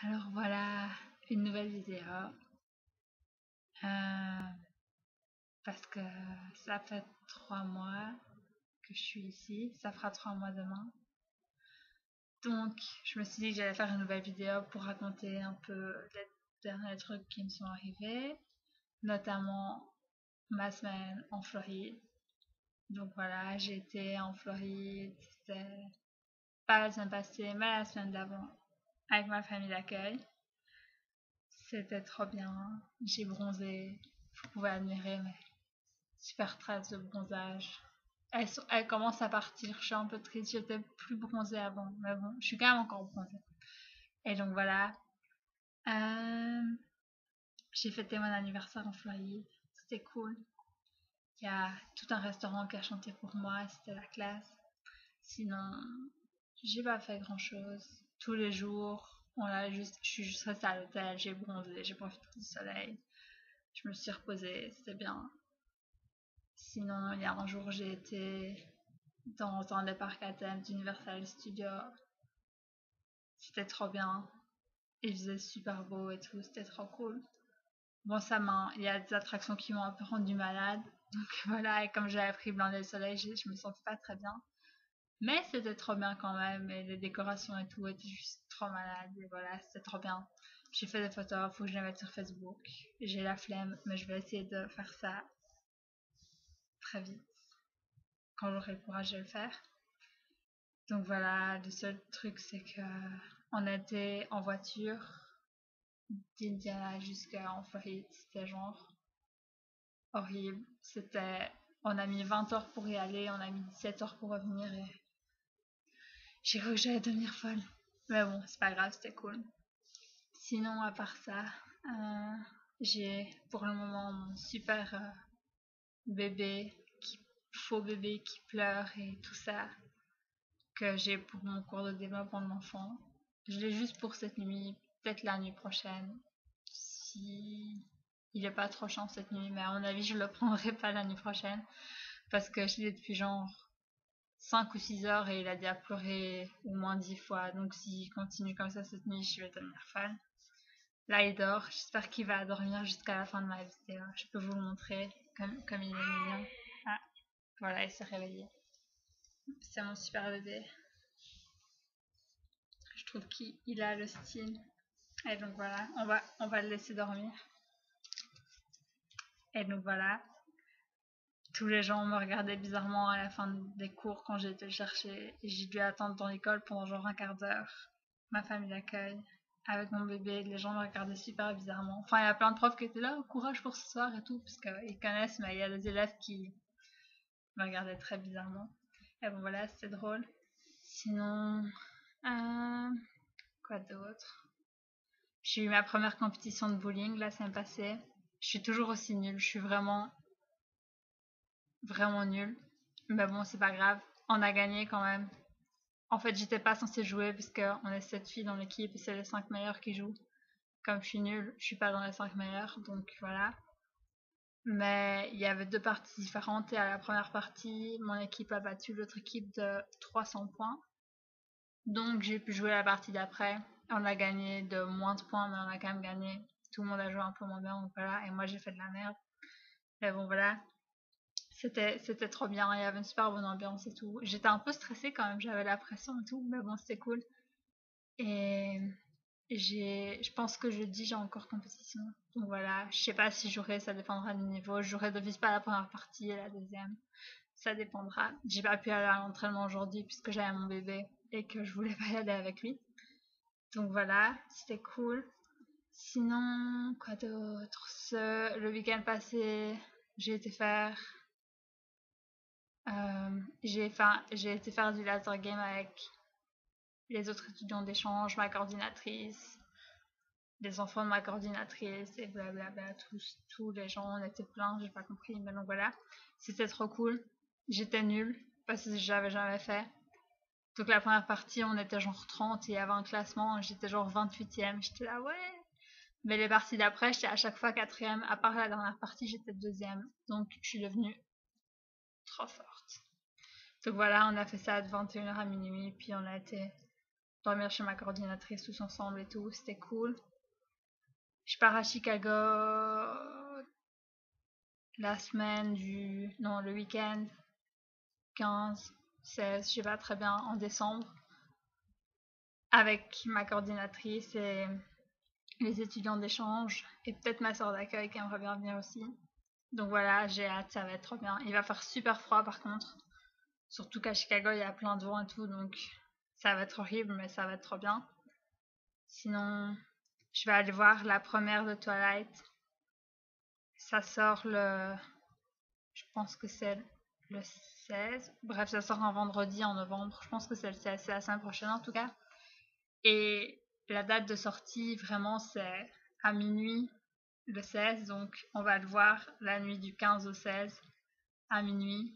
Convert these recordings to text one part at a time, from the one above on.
Alors voilà, une nouvelle vidéo. Euh, Parce que ça fait 3 mois que je suis ici. Ça fera 3 mois demain. Donc, je me suis dit que j'allais faire une nouvelle vidéo pour raconter un peu les derniers trucs qui me sont arrivés, notamment ma semaine en Floride. Donc voilà, j'ai été en Floride, c'était pas la semaine passée, mais la semaine d'avant, avec ma famille d'accueil. C'était trop bien. J'ai bronzé. Vous pouvez admirer mes super traces de bronzage. Elles commencent à partir. Je suis un peu triste. J'étais plus bronzée avant. Mais bon, je suis quand même encore bronzée. Et donc voilà. Euh, j'ai fêté mon anniversaire en Floride. C'était cool. Il y a tout un restaurant qui a chanté pour moi. C'était la classe. Sinon, j'ai pas fait grand chose. Tous les jours, je suis juste restée à l'hôtel. J'ai bronzé. J'ai profité du soleil. Je me suis reposée, c'était bien. Sinon, il y a un jour, j'ai été dans un des parcs à thème d'Universal Studios. C'était trop bien. Il faisait super beau et tout, c'était trop cool. Bon, il y a des attractions qui m'ont un peu rendu malade. Donc voilà, et comme j'avais pris blanc de soleil, je me sentais pas très bien. Mais c'était trop bien quand même, et les décorations et tout étaient juste trop malades. Et voilà, c'était trop bien. J'ai fait des photos, faut que je les mette sur Facebook. J'ai la flemme, mais je vais essayer de faire ça très vite, quand j'aurai le courage de le faire. Donc voilà, le seul truc c'est que on était en voiture d'Indiana jusqu'en Floride, c'était genre horrible. On a mis 20 heures pour y aller, on a mis 17 heures pour revenir et j'ai cru que j'allais devenir folle. Mais bon, c'est pas grave, c'était cool. Sinon, à part ça, j'ai pour le moment mon super bébé, faux bébé qui pleure et tout ça, que j'ai pour mon cours de développement de l'enfant. Je l'ai juste pour cette nuit, peut-être la nuit prochaine. Si il est pas trop chiant cette nuit, mais à mon avis, je le prendrai pas la nuit prochaine parce que je l'ai depuis genre 5 ou 6 heures et il a déjà pleuré au moins 10 fois. Donc s'il continue comme ça cette nuit, je vais devenir fan. Là, il dort. J'espère qu'il va dormir jusqu'à la fin de ma vidéo. Je peux vous le montrer comme il est mignon. Ah, voilà, il s'est réveillé. C'est mon super bébé. Je trouve qu'il a le style. Et donc voilà, on va le laisser dormir. Et donc voilà, tous les gens me regardaient bizarrement à la fin des cours quand j'ai été le chercher. Et j'ai dû attendre dans l'école pendant genre un quart d'heure. Ma famille d'accueil, avec mon bébé, les gens me regardaient super bizarrement. Enfin, il y a plein de profs qui étaient là, courage pour ce soir et tout, parce qu'ils connaissent, mais il y a des élèves qui me regardaient très bizarrement. Et bon voilà, c'était drôle. Sinon, euh, quoi d'autre? J'ai eu ma première compétition de bowling la semaine passée. Je suis toujours aussi nulle, je suis vraiment nulle. Mais bon, c'est pas grave. On a gagné quand même. En fait, j'étais pas censée jouer parce qu'on est 7 filles dans l'équipe et c'est les 5 meilleures qui jouent. Comme je suis nulle, je suis pas dans les 5 meilleures, donc voilà. Mais il y avait deux parties différentes et à la première partie, mon équipe a battu l'autre équipe de 300 points. Donc j'ai pu jouer la partie d'après. On a gagné de moins de points, mais on a quand même gagné. Tout le monde a joué un peu moins bien, donc voilà. Et moi j'ai fait de la merde. Mais bon voilà, c'était trop bien. Il y avait une super bonne ambiance et tout. J'étais un peu stressée quand même, j'avais la pression et tout, mais bon c'était cool. Et je pense que jeudi j'ai encore compétition. Donc voilà, je sais pas si j'aurai, ça dépendra du niveau. J'aurai d'office pas la première partie et la deuxième. Ça dépendra. J'ai pas pu aller à l'entraînement aujourd'hui puisque j'avais mon bébé et que je voulais pas y aller avec lui. Donc voilà, c'était cool. Sinon, quoi d'autre? Le week-end passé, j'ai été faire j'ai été faire du laser game avec les autres étudiants d'échange, ma coordinatrice, les enfants de ma coordinatrice et blablabla, tous les gens, on était pleins, j'ai pas compris, mais donc voilà, c'était trop cool. J'étais nulle parce que j'avais jamais fait. Donc la première partie, on était genre 30 et il y avait un classement, j'étais genre 28e, j'étais là ouais. Mais les parties d'après, j'étais à chaque fois 4e, à part la dernière partie, j'étais 2e. Donc je suis devenue trop forte. Donc voilà, on a fait ça de 21h à minuit, puis on a été dormir chez ma coordinatrice tous ensemble et tout, c'était cool. Je pars à Chicago le week-end 15, 16, je sais pas très bien, en décembre, avec ma coordinatrice et les étudiants d'échange, et peut-être ma soeur d'accueil qui aimerait bien venir aussi. Donc voilà, j'ai hâte, ça va être trop bien. Il va faire super froid par contre, surtout qu'à Chicago il y a plein de vent et tout, donc ça va être horrible, mais ça va être trop bien. Sinon, je vais aller voir la première de Twilight. Ça sort je pense que c'est le 16. Bref, ça sort un vendredi en novembre. Je pense que c'est le 16, c'est la semaine prochaine en tout cas. Et la date de sortie, vraiment, c'est à minuit le 16. Donc, on va le voir la nuit du 15 au 16 à minuit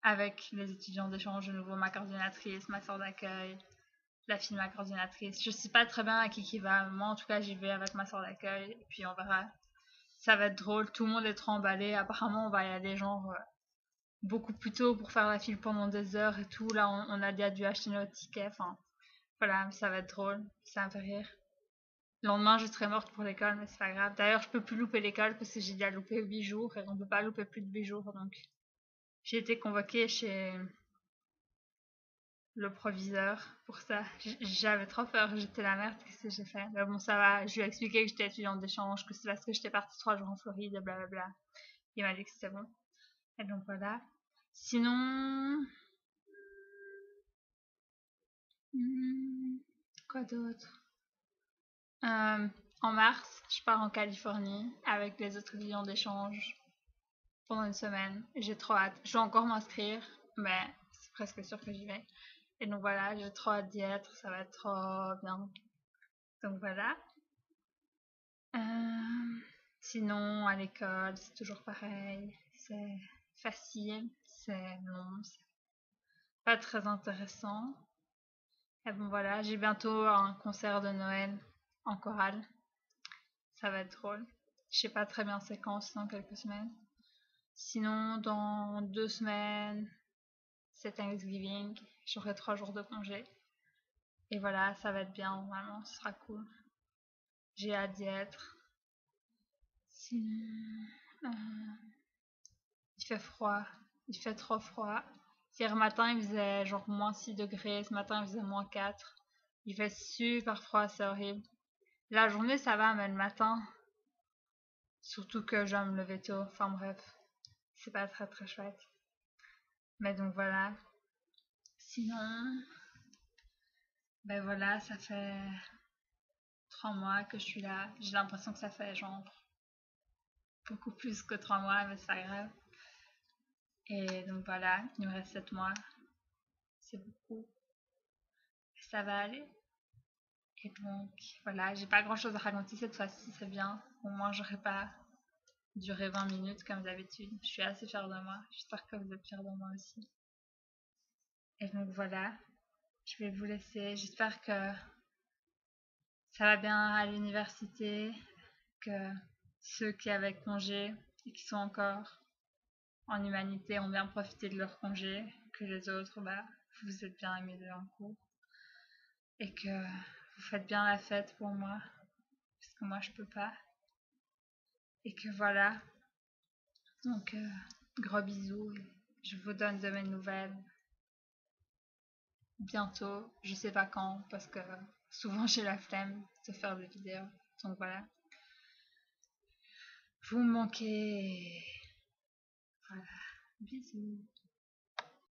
avec les étudiants d'échange, de nouveau ma coordinatrice, ma soeur d'accueil, la fille de ma coordinatrice. Je sais pas très bien à qui va. Moi, en tout cas, j'y vais avec ma soeur d'accueil. Et puis, on verra. Ça va être drôle. Tout le monde est trop emballé. Apparemment, on va y aller genre beaucoup plus tôt pour faire la file pendant des heures et tout. Là, on a déjà dû acheter notre ticket. Enfin, voilà, ça va être drôle. Ça me fait rire. Le lendemain, je serai morte pour l'école, mais c'est pas grave. D'ailleurs, je peux plus louper l'école parce que j'ai déjà loupé 8 jours et on peut pas louper plus de 8 jours. Donc, j'ai été convoquée chez le proviseur pour ça. J'avais trop peur, j'étais la merde, qu'est-ce que j'ai fait? Mais bon, ça va, je lui ai expliqué que j'étais étudiante d'échange, que c'est parce que j'étais partie 3 jours en Floride, et blablabla. Il m'a dit que c'était bon. Et donc voilà. Sinon, quoi d'autre? En mars, je pars en Californie avec les autres étudiants d'échange pendant une semaine. J'ai trop hâte. Je vais encore m'inscrire, mais c'est presque sûr que j'y vais. Et donc voilà, j'ai trop hâte d'y être, ça va être trop bien. Donc voilà. Sinon, à l'école, c'est toujours pareil. C'est facile, c'est long, c'est pas très intéressant. Et bon voilà, j'ai bientôt un concert de Noël en chorale. Ça va être drôle. Je sais pas très bien c'est quand, sinon quelques semaines. Sinon, dans 2 semaines, c'est Thanksgiving. J'aurai 3 jours de congé. Et voilà, ça va être bien, normalement, ce sera cool. J'ai hâte d'y être. Sinon, il fait froid. Il fait trop froid. Hier matin, il faisait genre moins 6 degrés. Ce matin, il faisait moins 4. Il fait super froid, c'est horrible. La journée, ça va, mais le matin, surtout que je dois me lever tôt. Enfin bref, c'est pas très très chouette. Mais donc voilà. Sinon, ben voilà, ça fait 3 mois que je suis là. J'ai l'impression que ça fait genre beaucoup plus que 3 mois, mais c'est pas grave. Et donc voilà, il me reste 7 mois. C'est beaucoup. Ça va aller. Et donc voilà, j'ai pas grand chose à raconter cette fois-ci, c'est bien. Au moins, j'aurais pas duré 20 minutes comme d'habitude. Je suis assez fière de moi. J'espère que vous êtes fiers de moi aussi. Et donc voilà, je vais vous laisser. J'espère que ça va bien à l'université, que ceux qui avaient congé et qui sont encore en humanité ont bien profité de leur congé, que les autres, bah, vous êtes bien amusés en cours et que vous faites bien la fête pour moi, parce que moi je peux pas. Et que voilà, donc gros bisous, et je vous donne de mes nouvelles bientôt, je sais pas quand, parce que souvent j'ai la flemme de faire des vidéos, donc voilà. Vous me manquez. Voilà, bisous.